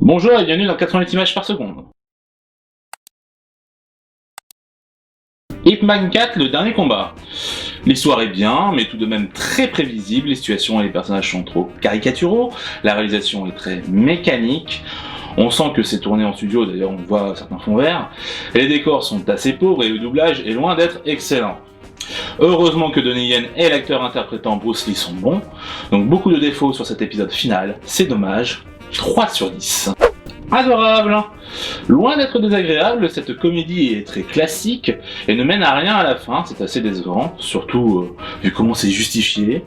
Bonjour et bienvenue dans 88 images par seconde. Ip Man 4, le dernier combat. L'histoire est bien, mais tout de même très prévisible, les situations et les personnages sont trop caricaturaux, la réalisation est très mécanique, on sent que c'est tourné en studio, d'ailleurs on voit certains fonds verts, et les décors sont assez pauvres et le doublage est loin d'être excellent. Heureusement que Donnie Yen et l'acteur interprétant Bruce Lee sont bons, donc beaucoup de défauts sur cet épisode final, c'est dommage, 3 sur 10. Adorable. Loin d'être désagréable, cette comédie est très classique et ne mène à rien à la fin, c'est assez décevant, surtout vu comment c'est justifié.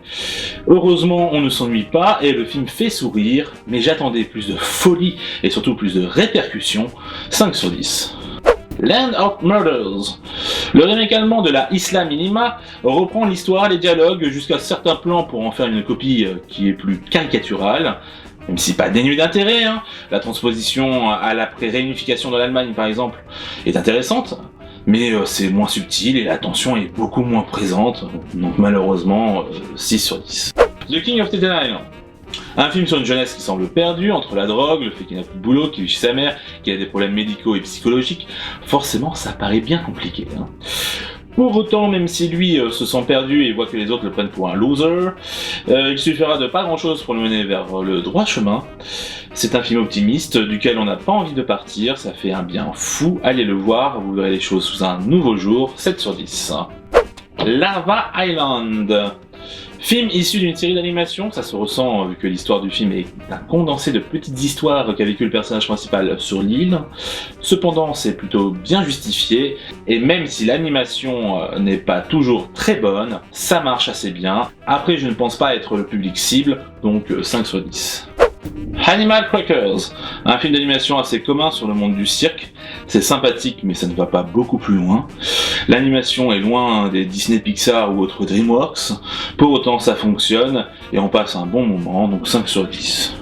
Heureusement, on ne s'ennuie pas et le film fait sourire, mais j'attendais plus de folie et surtout plus de répercussions, 5 sur 10. Land of Murders. Le remake allemand de la Isla Minima reprend l'histoire, les dialogues, jusqu'à certains plans pour en faire une copie qui est plus caricaturale, même si pas dénuée d'intérêt, hein. La transposition à l'après-réunification de l'Allemagne par exemple est intéressante, mais c'est moins subtil et la tension est beaucoup moins présente, donc malheureusement 6 sur 10. The King of Staten Island. Un film sur une jeunesse qui semble perdue entre la drogue, le fait qu'il n'a plus de boulot, qu'il vit chez sa mère, qu'il a des problèmes médicaux et psychologiques. Forcément, ça paraît bien compliqué, hein. Pour autant, même si lui se sent perdu et voit que les autres le prennent pour un loser, il suffira de pas grand chose pour le mener vers le droit chemin. C'est un film optimiste duquel on n'a pas envie de partir, ça fait un bien fou, allez le voir, vous verrez les choses sous un nouveau jour, 7 sur 10. Lava Island. Film issu d'une série d'animation, ça se ressent vu que l'histoire du film est un condensé de petites histoires qu'a vécu le personnage principal sur l'île. Cependant, c'est plutôt bien justifié, et même si l'animation n'est pas toujours très bonne, ça marche assez bien. Après, je ne pense pas être le public cible, donc 5 sur 10. Animal Crackers, un film d'animation assez commun sur le monde du cirque. C'est sympathique, mais ça ne va pas beaucoup plus loin. L'animation est loin des Disney Pixar ou autres DreamWorks. Pour autant, ça fonctionne et on passe un bon moment, donc 5 sur 10.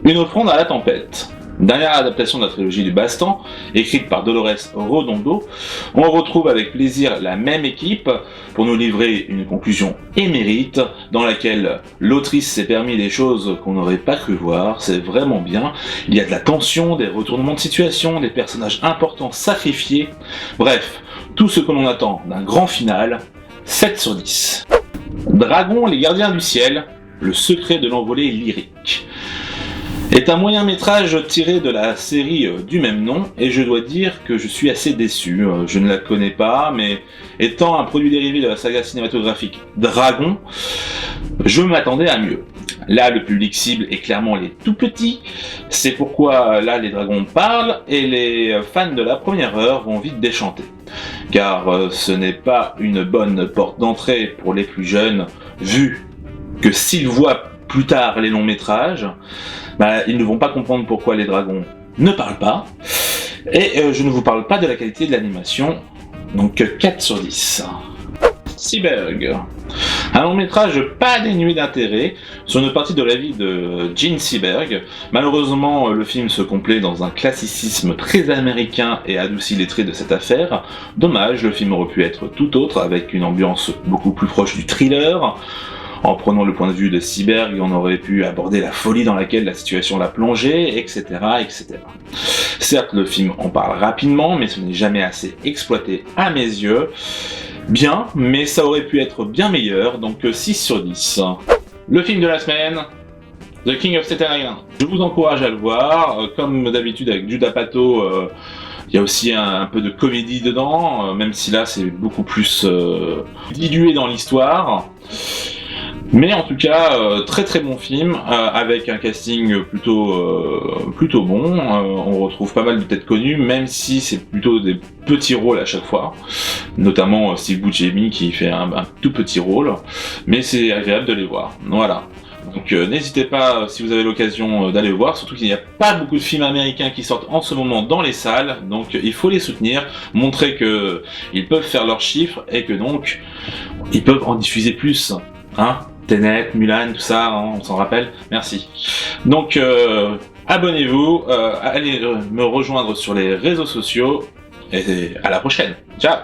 Une offrande à la tempête. Dernière adaptation de la trilogie du Bastan, écrite par Dolores Redondo, on retrouve avec plaisir la même équipe pour nous livrer une conclusion émérite dans laquelle l'autrice s'est permis des choses qu'on n'aurait pas cru voir, c'est vraiment bien. Il y a de la tension, des retournements de situation, des personnages importants sacrifiés, bref, tout ce que l'on attend d'un grand final, 7 sur 10. Dragon, les gardiens du ciel, le secret de l'envolée lyrique. Est un moyen métrage tiré de la série du même nom, et je dois dire que je suis assez déçu. Je ne la connais pas, mais étant un produit dérivé de la saga cinématographique Dragon, je m'attendais à mieux. Là, le public cible est clairement les tout petits, c'est pourquoi là les dragons parlent, et les fans de la première heure vont vite déchanter. Car ce n'est pas une bonne porte d'entrée pour les plus jeunes, vu que s'ils voient plus tard les longs métrages, ils ne vont pas comprendre pourquoi les dragons ne parlent pas. Et je ne vous parle pas de la qualité de l'animation, donc 4 sur 10. Seberg. Un long métrage pas dénué d'intérêt sur une partie de la vie de Gene Seberg. Malheureusement, le film se complaît dans un classicisme très américain et adoucit les traits de cette affaire. Dommage, le film aurait pu être tout autre, avec une ambiance beaucoup plus proche du thriller. En prenant le point de vue de Seberg, on aurait pu aborder la folie dans laquelle la situation l'a plongé, etc., etc. Certes, le film en parle rapidement, mais ce n'est jamais assez exploité à mes yeux. Bien, mais ça aurait pu être bien meilleur, donc 6 sur 10. Le film de la semaine, The King of Staten Island. Je vous encourage à le voir, comme d'habitude avec Judd Apatow, il y a aussi un peu de comédie dedans, même si là c'est beaucoup plus dilué dans l'histoire. Mais en tout cas, très très bon film, avec un casting plutôt bon. On retrouve pas mal de têtes connues, même si c'est plutôt des petits rôles à chaque fois. Notamment Steve Buscemi qui fait un tout petit rôle, mais c'est agréable de les voir. Voilà. Donc n'hésitez pas, si vous avez l'occasion, d'aller voir, surtout qu'il n'y a pas beaucoup de films américains qui sortent en ce moment dans les salles, donc il faut les soutenir, montrer qu'ils peuvent faire leurs chiffres et que donc ils peuvent en diffuser plus. Hein, Tenet, Mulan, tout ça, hein, on s'en rappelle. Merci. Donc, abonnez-vous, allez me rejoindre sur les réseaux sociaux, et à la prochaine. Ciao!